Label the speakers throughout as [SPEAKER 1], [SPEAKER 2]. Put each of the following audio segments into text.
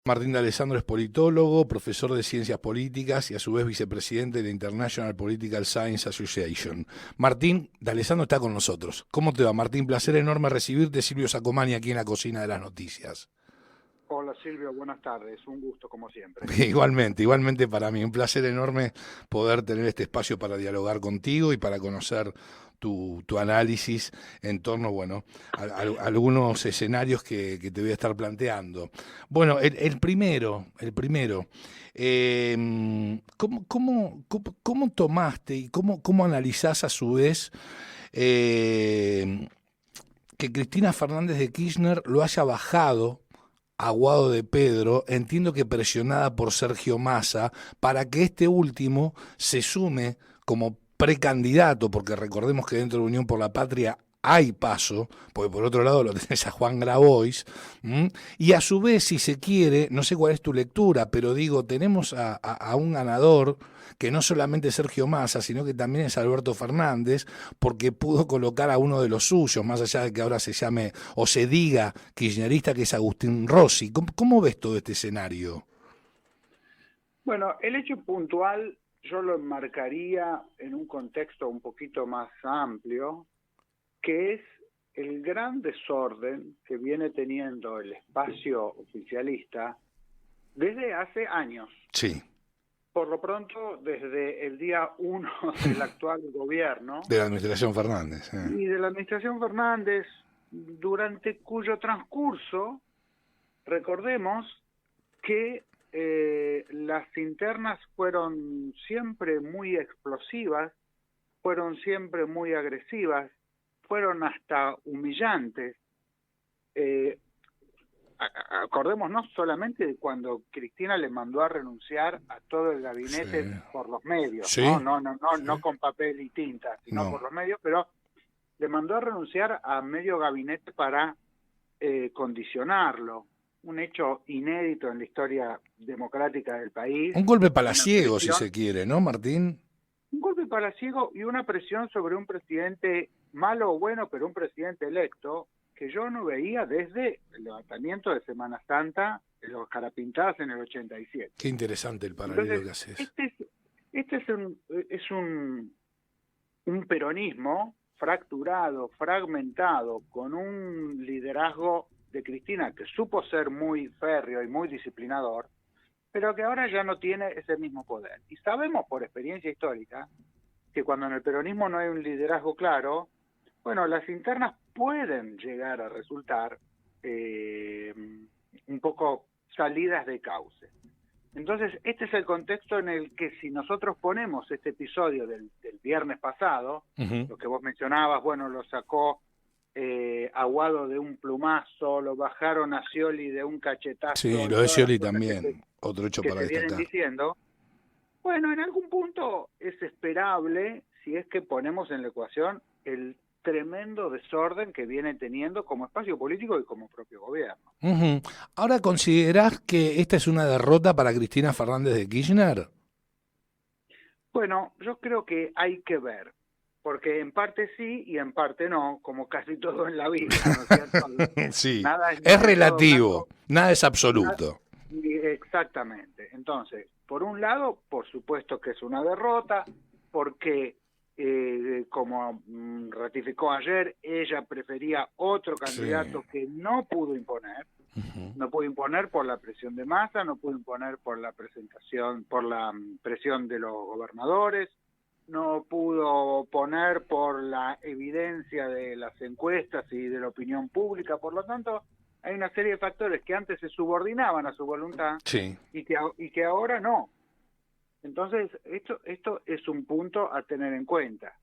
[SPEAKER 1] Martín D'Alessandro es politólogo, profesor de ciencias políticas y a su vez vicepresidente de la International Political Science Association. Martín D'Alessandro está con nosotros. ¿Cómo te va, Martín? Placer enorme recibirte. Silvio Sacomani aquí en la cocina de las noticias.
[SPEAKER 2] Hola Silvio, buenas tardes, un gusto como siempre.
[SPEAKER 1] Igualmente para mí, un placer enorme poder tener este espacio para dialogar contigo y para conocer tu análisis en torno, bueno, a algunos escenarios que te voy a estar planteando. Bueno, el primero, ¿cómo tomaste y cómo analizás a su vez que Cristina Fernández de Kirchner lo haya bajado a Guado de Pedro, entiendo que presionada por Sergio Massa, para que este último se sume como precandidato, porque recordemos que dentro de Unión por la Patria hay paso, porque por otro lado lo tenés a Juan Grabois, y a su vez, si se quiere, no sé cuál es tu lectura, pero digo, tenemos a un ganador que no solamente es Sergio Massa, sino que también es Alberto Fernández, porque pudo colocar a uno de los suyos, más allá de que ahora se llame o se diga kirchnerista, que es Agustín Rossi. ¿Cómo ves todo este escenario?
[SPEAKER 2] Bueno, el hecho puntual yo lo enmarcaría en un contexto un poquito más amplio, que es el gran desorden que viene teniendo el espacio oficialista desde hace años.
[SPEAKER 1] Sí.
[SPEAKER 2] Por lo pronto, desde el día 1 del actual gobierno.
[SPEAKER 1] De la administración Fernández.
[SPEAKER 2] Y de la administración Fernández, durante cuyo transcurso, recordemos que las internas fueron siempre muy explosivas, fueron siempre muy agresivas, fueron hasta humillantes. Acordémonos solamente de cuando Cristina le mandó a renunciar a todo el gabinete, sí, por los medios,
[SPEAKER 1] sí,
[SPEAKER 2] no con papel y tinta, sino por los medios, pero le mandó a renunciar a medio gabinete para condicionarlo. Un hecho inédito en la historia democrática del país.
[SPEAKER 1] Un golpe palaciego, si se quiere, ¿no, Martín?
[SPEAKER 2] Un golpe palaciego y una presión sobre un presidente malo o bueno, pero un presidente electo, que yo no veía desde el levantamiento de Semana Santa, de los Carapintadas en el 87.
[SPEAKER 1] Qué interesante el paralelo. Entonces, que haces.
[SPEAKER 2] Este es un peronismo fracturado, fragmentado, con un liderazgo de Cristina que supo ser muy férreo y muy disciplinador, pero que ahora ya no tiene ese mismo poder. Y sabemos por experiencia histórica que cuando en el peronismo no hay un liderazgo claro, bueno, las internas pueden llegar a resultar un poco salidas de cauce. Entonces, este es el contexto en el que si nosotros ponemos este episodio del viernes pasado, lo que vos mencionabas, bueno, lo sacó Aguado de un plumazo, lo bajaron a Scioli de un cachetazo.
[SPEAKER 1] Sí, lo de Scioli también, otro hecho para destacar.
[SPEAKER 2] Vienen diciendo, bueno, en algún punto es esperable si es que ponemos en la ecuación el tremendo desorden que viene teniendo como espacio político y como propio gobierno.
[SPEAKER 1] Ahora, ¿considerás que esta es una derrota para Cristina Fernández de Kirchner?
[SPEAKER 2] Bueno, yo creo que hay que ver, porque en parte sí y en parte no, como casi todo en la vida, ¿no es cierto?
[SPEAKER 1] Sí, nada es relativo, nada es absoluto.
[SPEAKER 2] Exactamente. Entonces, por un lado, por supuesto que es una derrota, porque como ratificó ayer, ella prefería otro candidato que no pudo imponer. No pudo imponer por la presión de Massa, no pudo imponer por la presión de los gobernadores, no pudo poner por la evidencia de las encuestas y de la opinión pública. Por lo tanto, hay una serie de factores que antes se subordinaban a su voluntad, sí, y que ahora no. Entonces, esto es un punto a tener en cuenta.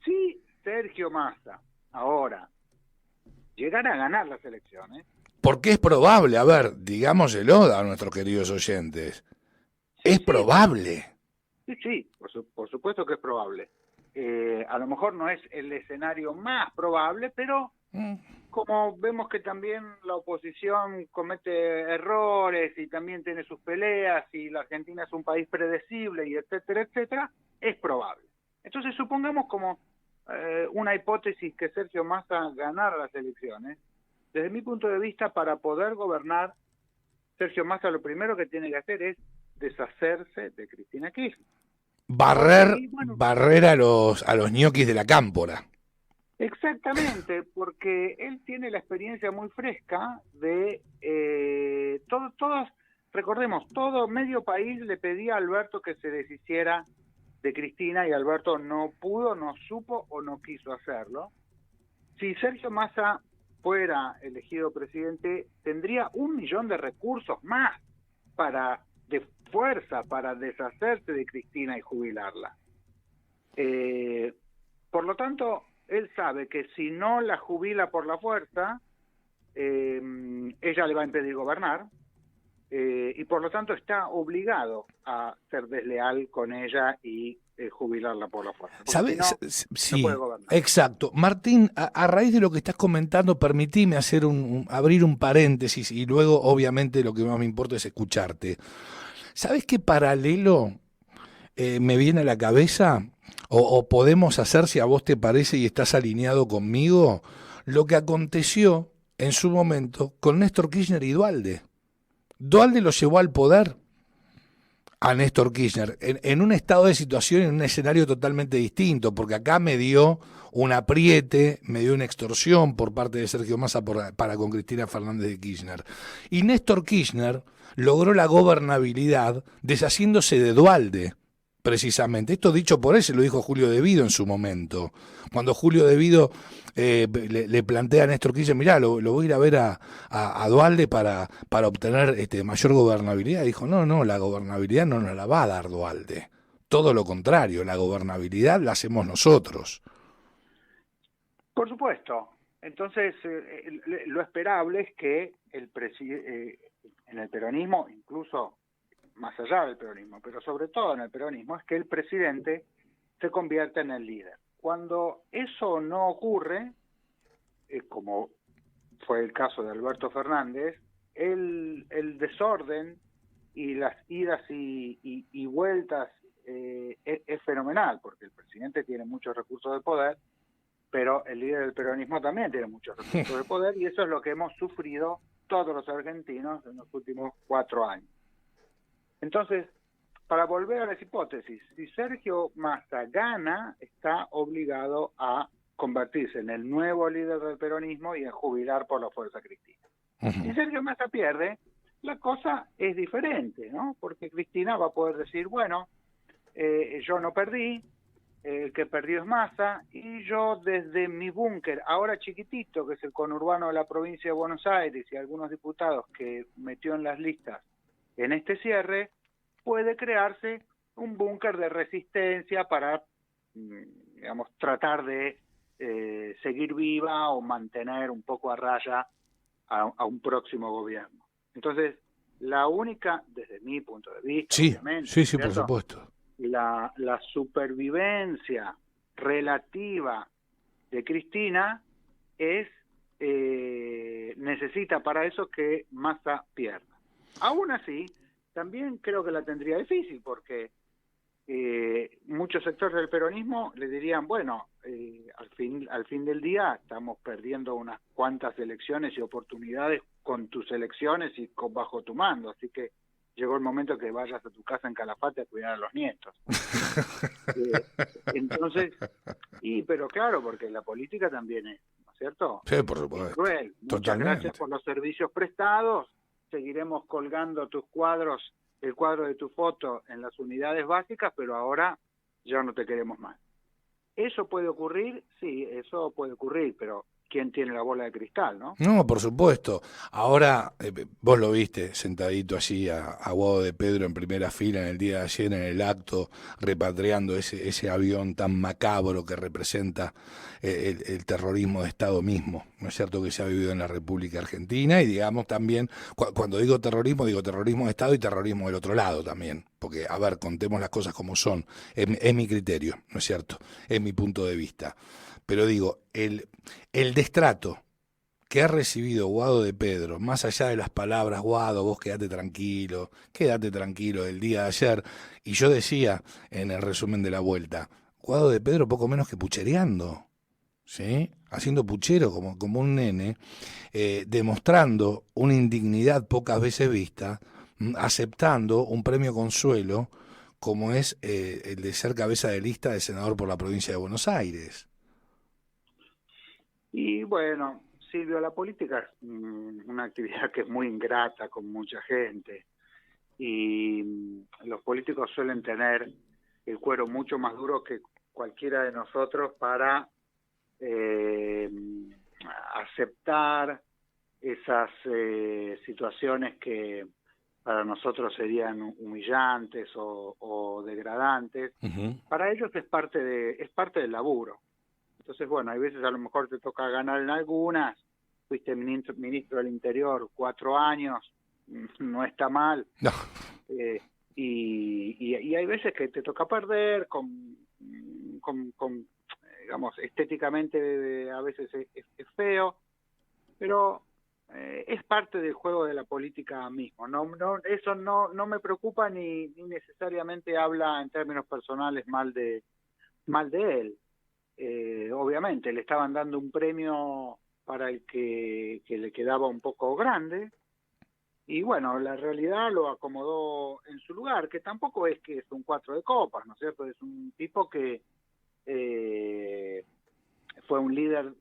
[SPEAKER 2] Si Sergio Massa ahora llegara a ganar las elecciones...
[SPEAKER 1] Porque es probable, a ver, digámoselo a nuestros queridos oyentes, sí, es probable.
[SPEAKER 2] Sí, por supuesto que es probable. A lo mejor no es el escenario más probable, pero como vemos que también la oposición comete errores y también tiene sus peleas y la Argentina es un país predecible y etcétera, etcétera, es probable. Entonces supongamos como una hipótesis que Sergio Massa ganara las elecciones. Desde mi punto de vista, para poder gobernar Sergio Massa lo primero que tiene que hacer es deshacerse de Cristina Kirchner.
[SPEAKER 1] Barrer a los ñoquis de la cámpora.
[SPEAKER 2] Exactamente, porque él tiene la experiencia muy fresca de todos, recordemos, todo medio país le pedía a Alberto que se deshiciera de Cristina y Alberto no pudo, no supo o no quiso hacerlo. Si Sergio Massa fuera elegido presidente, tendría 1 millón de recursos más de fuerza para deshacerse de Cristina y jubilarla. Por lo tanto, él sabe que si no la jubila por la fuerza, ella le va a impedir gobernar, y por lo tanto está obligado a ser desleal con ella y jubilarla por la fuerza.
[SPEAKER 1] ¿Sabes?
[SPEAKER 2] Si no,
[SPEAKER 1] Sí,
[SPEAKER 2] no puede gobernar.
[SPEAKER 1] exacto. Martín, a raíz de lo que estás comentando, permitime hacer abrir un paréntesis y luego, obviamente, lo que más me importa es escucharte. ¿Sabes qué paralelo me viene a la cabeza? O podemos hacer, si a vos te parece y estás alineado conmigo, lo que aconteció en su momento con Néstor Kirchner y Duhalde. Duhalde lo llevó al poder a Néstor Kirchner en un estado de situación, en un escenario totalmente distinto, porque acá me dio un apriete, me dio una extorsión por parte de Sergio Massa para con Cristina Fernández de Kirchner. Y Néstor Kirchner logró la gobernabilidad deshaciéndose de Duhalde, precisamente. Esto dicho por él, se lo dijo Julio De Vido en su momento. Cuando Julio De Vido le plantea a Néstor Kirchner, mirá, lo voy a ir a ver a Duhalde para obtener mayor gobernabilidad. Dijo, no, la gobernabilidad no nos la va a dar Duhalde. Todo lo contrario, la gobernabilidad la hacemos nosotros.
[SPEAKER 2] Por supuesto. Entonces, lo esperable es que en el peronismo, incluso más allá del peronismo, pero sobre todo en el peronismo, es que el presidente se convierta en el líder. Cuando eso no ocurre, como fue el caso de Alberto Fernández, el desorden y las idas y vueltas es fenomenal, porque el presidente tiene muchos recursos de poder, pero el líder del peronismo también tiene muchos recursos de poder, y eso es lo que hemos sufrido todos los argentinos en los últimos 4 años. Entonces, para volver a las hipótesis, si Sergio Massa gana, está obligado a convertirse en el nuevo líder del peronismo y a jubilar por la fuerza Cristina. Si Sergio Massa pierde, la cosa es diferente, ¿no? Porque Cristina va a poder decir, bueno, yo no perdí, el que perdió es Massa, y yo desde mi búnker, ahora chiquitito, que es el conurbano de la provincia de Buenos Aires, y algunos diputados que metió en las listas en este cierre, puede crearse un búnker de resistencia para, digamos, tratar de seguir viva o mantener un poco a raya a un próximo gobierno. Entonces, la única, desde mi punto de vista,
[SPEAKER 1] sí,
[SPEAKER 2] obviamente,
[SPEAKER 1] sí,
[SPEAKER 2] ¿cierto?
[SPEAKER 1] Por supuesto.
[SPEAKER 2] La supervivencia relativa de Cristina necesita para eso que Massa pierda. Aún así, también creo que la tendría difícil, porque muchos sectores del peronismo le dirían, bueno, al fin del día estamos perdiendo unas cuantas elecciones y oportunidades con tus elecciones y bajo tu mando, así que llegó el momento que vayas a tu casa en Calafate a cuidar a los nietos. Entonces, pero claro, porque la política también es, ¿no es cierto?
[SPEAKER 1] Sí, por supuesto.
[SPEAKER 2] Es cruel. Muchas gracias por los servicios prestados, seguiremos colgando tus cuadros, el cuadro de tu foto en las unidades básicas, pero ahora ya no te queremos más. ¿Eso puede ocurrir? Sí, eso puede ocurrir, pero ¿quién tiene la bola de cristal, no?
[SPEAKER 1] No, por supuesto. Ahora, vos lo viste sentadito allí a Guado de Pedro en primera fila en el día de ayer en el acto, repatriando ese avión tan macabro que representa el terrorismo de Estado mismo, ¿no es cierto?, que se ha vivido en la República Argentina. Y digamos también, cuando digo terrorismo de Estado y terrorismo del otro lado también. Porque, a ver, contemos las cosas como son. Es mi criterio, ¿no es cierto?, es mi punto de vista. Pero digo, el destrato que ha recibido Guado de Pedro, más allá de las palabras, Guado, vos quédate tranquilo del día de ayer, y yo decía en el resumen de la vuelta, Guado de Pedro poco menos que puchereando. ¿sí? Haciendo puchero como un nene, demostrando una indignidad pocas veces vista, aceptando un premio consuelo como es el de ser cabeza de lista de senador por la provincia de Buenos Aires.
[SPEAKER 2] Y bueno, Silvio, la política es una actividad que es muy ingrata con mucha gente y los políticos suelen tener el cuero mucho más duro que cualquiera de nosotros para eh, aceptar esas situaciones que para nosotros serían humillantes o degradantes.
[SPEAKER 1] Uh-huh.
[SPEAKER 2] Para ellos es parte del laburo. Entonces, bueno, hay veces a lo mejor te toca ganar en algunas, fuiste ministro del Interior 4 años, no está mal,
[SPEAKER 1] No.
[SPEAKER 2] y hay veces que te toca perder digamos, estéticamente a veces es feo, pero es parte del juego de la política mismo. Eso no me preocupa ni necesariamente habla en términos personales mal de él. Obviamente le estaban dando un premio para el que le quedaba un poco grande, y bueno, la realidad lo acomodó en su lugar, que tampoco es que es un 4 de copas, ¿no es cierto? Es un tipo que fue un líder,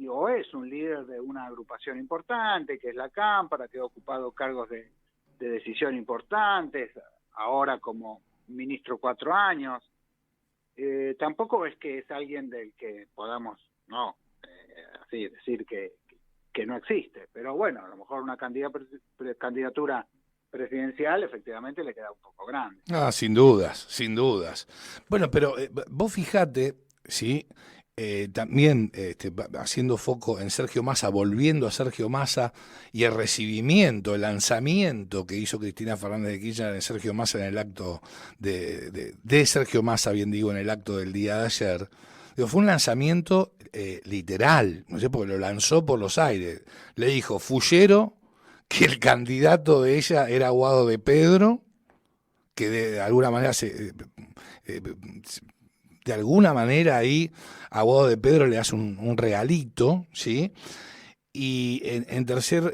[SPEAKER 2] o es un líder de una agrupación importante, que es la Cámpara, que ha ocupado cargos de decisión importantes, ahora como ministro 4 años. Tampoco es que es alguien del que podamos, así decir que no existe, pero bueno, a lo mejor una candidatura presidencial efectivamente le queda un poco grande.
[SPEAKER 1] Ah, sin dudas, sin dudas. Bueno, pero vos fijate, ¿sí? También haciendo foco en Sergio Massa, volviendo a Sergio Massa y el recibimiento, el lanzamiento que hizo Cristina Fernández de Kirchner en Sergio Massa en el acto de Sergio Massa, bien digo, en el acto del día de ayer. Digo, fue un lanzamiento literal, no sé, porque lo lanzó por los aires. Le dijo Fullero que el candidato de ella era Guado de Pedro, que de alguna manera de alguna manera ahí a Guado de Pedro le hace un regalito, ¿sí? Y en tercer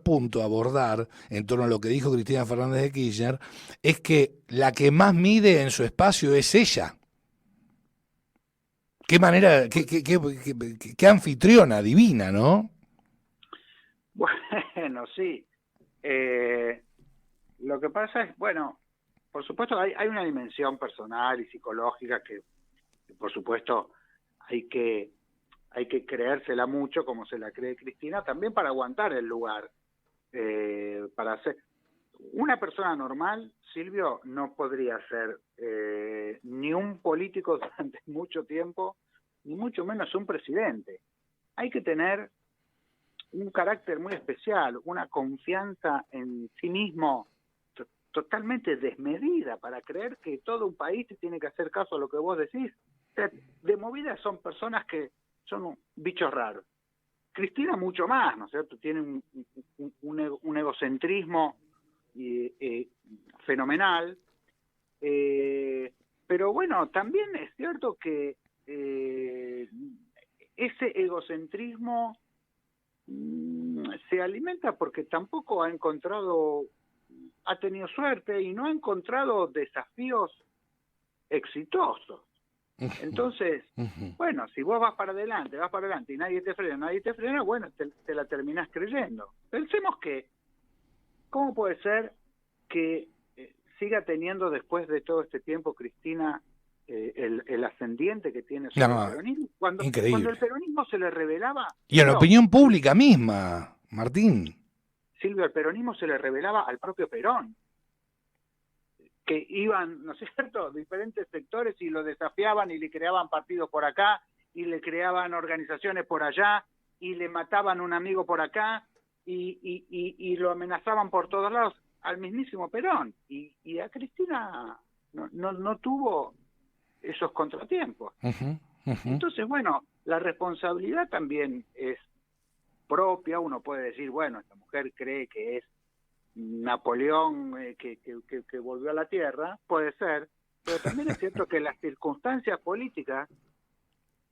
[SPEAKER 1] punto a abordar en torno a lo que dijo Cristina Fernández de Kirchner es que la que más mide en su espacio es ella. Qué manera, qué anfitriona divina, ¿no?
[SPEAKER 2] Bueno, sí. Lo que pasa es, bueno, por supuesto hay una dimensión personal y psicológica que por supuesto hay que creérsela mucho, como se la cree Cristina, también para aguantar el lugar. Para hacer una persona normal, Silvio, no podría ser ni un político durante mucho tiempo, ni mucho menos un presidente. Hay que tener un carácter muy especial, una confianza en sí mismo totalmente desmedida para creer que todo un país te tiene que hacer caso a lo que vos decís. O sea, de movida son personas que son bichos raros. Cristina mucho más, ¿no es cierto? Tiene un egocentrismo fenomenal, pero bueno, también es cierto que ese egocentrismo se alimenta porque tampoco ha tenido suerte y no ha encontrado desafíos exitosos. Entonces, bueno, si vos vas para adelante y nadie te frena, bueno, te la terminás creyendo. Pensemos que, ¿cómo puede ser que siga teniendo después de todo este tiempo Cristina el ascendiente que tiene sobre el peronismo? Cuando el peronismo se le revelaba...
[SPEAKER 1] Y en la opinión pública misma, Martín.
[SPEAKER 2] Silvio, el peronismo se le revelaba al propio Perón, que iban, ¿no es cierto?, diferentes sectores y lo desafiaban y le creaban partidos por acá y le creaban organizaciones por allá y le mataban un amigo por acá y lo amenazaban por todos lados al mismísimo Perón. Y a Cristina no tuvo esos contratiempos. Entonces, bueno, la responsabilidad también es propia. Uno puede decir, bueno, esta mujer cree que es Napoleón que volvió a la tierra, puede ser, pero también es cierto que las circunstancias políticas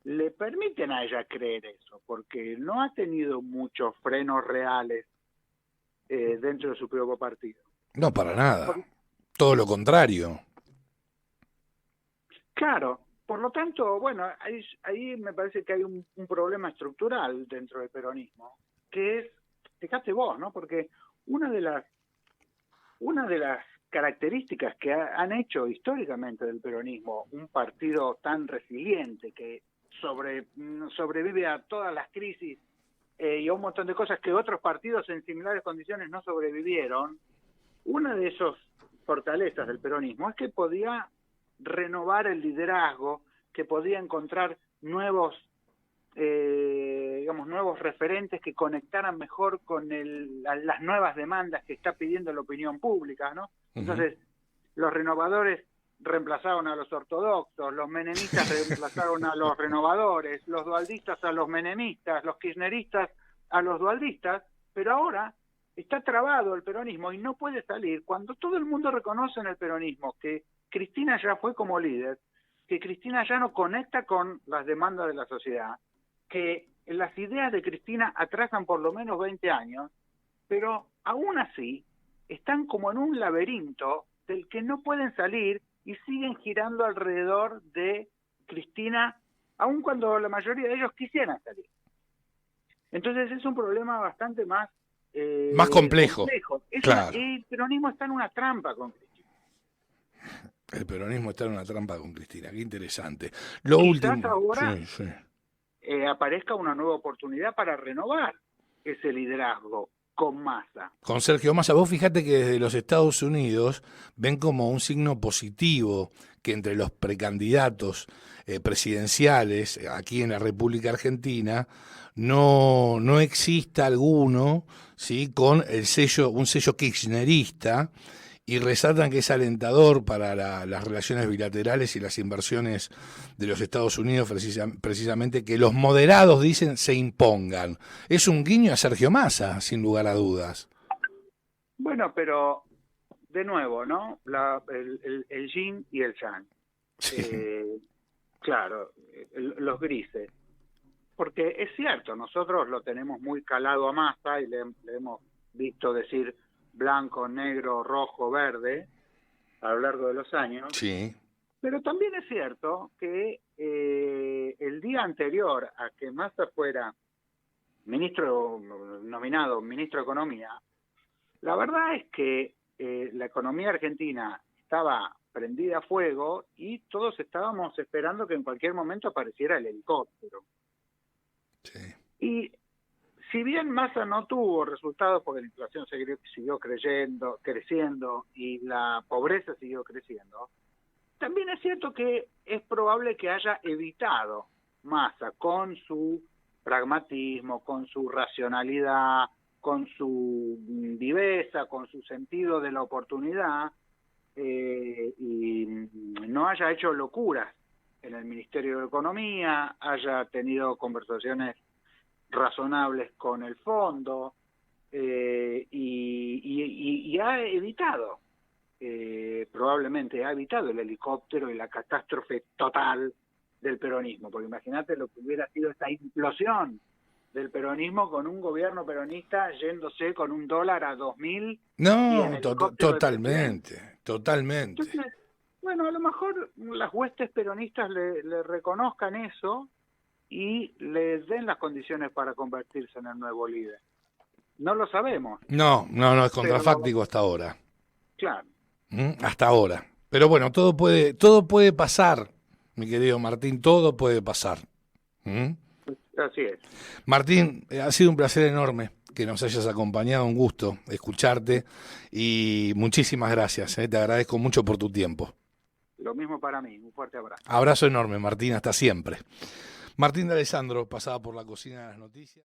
[SPEAKER 2] le permiten a ella creer eso, porque no ha tenido muchos frenos reales dentro de su propio partido.
[SPEAKER 1] No, para nada. Todo lo contrario.
[SPEAKER 2] Claro, por lo tanto, bueno, ahí me parece que hay un problema estructural dentro del peronismo, que es, fíjate vos, ¿no? Porque una de las características que han hecho históricamente del peronismo un partido tan resiliente que sobrevive a todas las crisis y a un montón de cosas que otros partidos en similares condiciones no sobrevivieron, una de esas fortalezas del peronismo es que podía renovar el liderazgo, que podía encontrar nuevos referentes que conectaran mejor con las nuevas demandas que está pidiendo la opinión pública, ¿no? Entonces, los renovadores reemplazaron a los ortodoxos, los menemistas reemplazaron a los renovadores, los dualdistas a los menemistas, los kirchneristas a los dualdistas, pero ahora está trabado el peronismo y no puede salir cuando todo el mundo reconoce en el peronismo que Cristina ya fue como líder, que Cristina ya no conecta con las demandas de la sociedad, que las ideas de Cristina atrasan por lo menos 20 años, pero aún así están como en un laberinto del que no pueden salir y siguen girando alrededor de Cristina, aun cuando la mayoría de ellos quisieran salir. Entonces es un problema bastante más
[SPEAKER 1] complejo. Claro.
[SPEAKER 2] El peronismo está en una trampa con Cristina.
[SPEAKER 1] El peronismo está en una trampa con Cristina, qué interesante.
[SPEAKER 2] Quizás ahora aparezca una nueva oportunidad para renovar ese liderazgo con Massa.
[SPEAKER 1] Con Sergio Massa, vos fíjate que desde los Estados Unidos ven como un signo positivo que entre los precandidatos presidenciales aquí en la República Argentina no exista alguno, ¿sí?, con un sello kirchnerista, y resaltan que es alentador para las relaciones bilaterales y las inversiones de los Estados Unidos, precisamente que los moderados, dicen, se impongan. Es un guiño a Sergio Massa, sin lugar a dudas.
[SPEAKER 2] Bueno, pero de nuevo, ¿no? El yin y el yang. Sí. Claro, los grises. Porque es cierto, nosotros lo tenemos muy calado a Massa y le hemos visto decir blanco, negro, rojo, verde, a lo largo de los años.
[SPEAKER 1] Sí.
[SPEAKER 2] Pero también es cierto que el día anterior a que Massa fuera nominado ministro de Economía, la verdad es que la economía argentina estaba prendida a fuego y todos estábamos esperando que en cualquier momento apareciera el helicóptero.
[SPEAKER 1] Sí.
[SPEAKER 2] Y si bien Massa no tuvo resultados porque la inflación siguió creciendo y la pobreza siguió creciendo, también es cierto que es probable que haya evitado Massa con su pragmatismo, con su racionalidad, con su viveza, con su sentido de la oportunidad, y no haya hecho locuras en el Ministerio de Economía, haya tenido conversaciones razonables con el fondo y ha evitado, probablemente ha evitado el helicóptero y la catástrofe total del peronismo, porque imagínate lo que hubiera sido esta implosión del peronismo con un gobierno peronista yéndose con un dólar a 2.000.
[SPEAKER 1] No, totalmente.
[SPEAKER 2] Entonces, bueno, a lo mejor las huestes peronistas le reconozcan eso y les den las condiciones para convertirse en el nuevo líder. No lo sabemos.
[SPEAKER 1] No, es contrafáctico hasta ahora.
[SPEAKER 2] Claro.
[SPEAKER 1] Hasta ahora. Pero bueno, todo puede pasar, mi querido Martín, todo puede pasar.
[SPEAKER 2] Así es.
[SPEAKER 1] Martín, ha sido un placer enorme que nos hayas acompañado, un gusto escucharte y muchísimas gracias, te agradezco mucho por tu tiempo.
[SPEAKER 2] Lo mismo para mí, un fuerte abrazo.
[SPEAKER 1] Abrazo enorme, Martín, hasta siempre. Martín D'Alessandro pasaba por la cocina de las noticias.